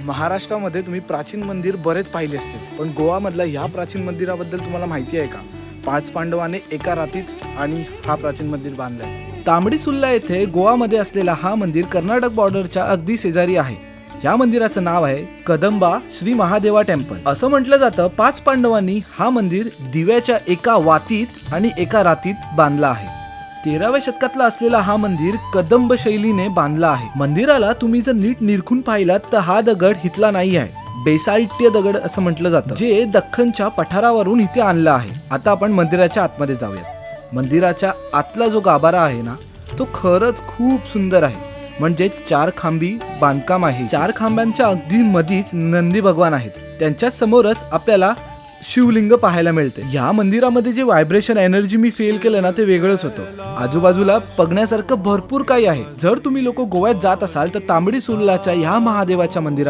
महाराष्ट्रामध्ये तुम्ही प्राचीन मंदिर बरेच पाहिले असतील, पण गोवामधल्या ह्या प्राचीन मंदिराबद्दल तुम्हाला माहिती आहे का? 5 पांडवाने एका रात्रीत आणि हा प्राचीन मंदिर बांधलाय। तांबडी सुल्ला येथे गोवामध्ये असलेला हा मंदिर कर्नाटक बॉर्डरच्या अगदी शेजारी आहे। या मंदिराचं नाव आहे कदंबा श्री महादेवा टेम्पल। असं म्हटलं जातं 5 पांडवांनी हा मंदिर दिव्याच्या एका वातीत आणि एका रातीत बांधला आहे। 13व्या शतकातला असलेला हा मंदिर कदंब शैलीने बांधला आहे। मंदिराला तुम्ही जर नीट निरखून पाहिलात तर हा दगड हितला नाही आहे, बेसाल्टीय दगड असं म्हटलं जातं, जे दख्खनच्या पठारावरून इथे आणलं आहे। आता आपण मंदिराच्या आतमध्ये जाऊयात। मंदिराच्या आतला जो गाभारा आहे ना, तो खरंच खूप सुंदर आहे। म्हणजे 4 खांबी बांधकाम आहे। 4 खांब्यांच्या अगदी मधीच नंदी भगवान आहेत, त्यांच्या समोरच आपल्याला शिवलिंग पाहायला मिळते। या मंदिरामध्ये जे व्हायब्रेशन एनर्जी मी फील केलं ना, ते वेगळंच होतं। आजूबाजूला बघण्यासारखं भरपूर काही आहे। जर तुम्ही लोक गोव्यात जात असाल तर तांबडी सुर्लाच्या या महादेवाच्या मंदिरात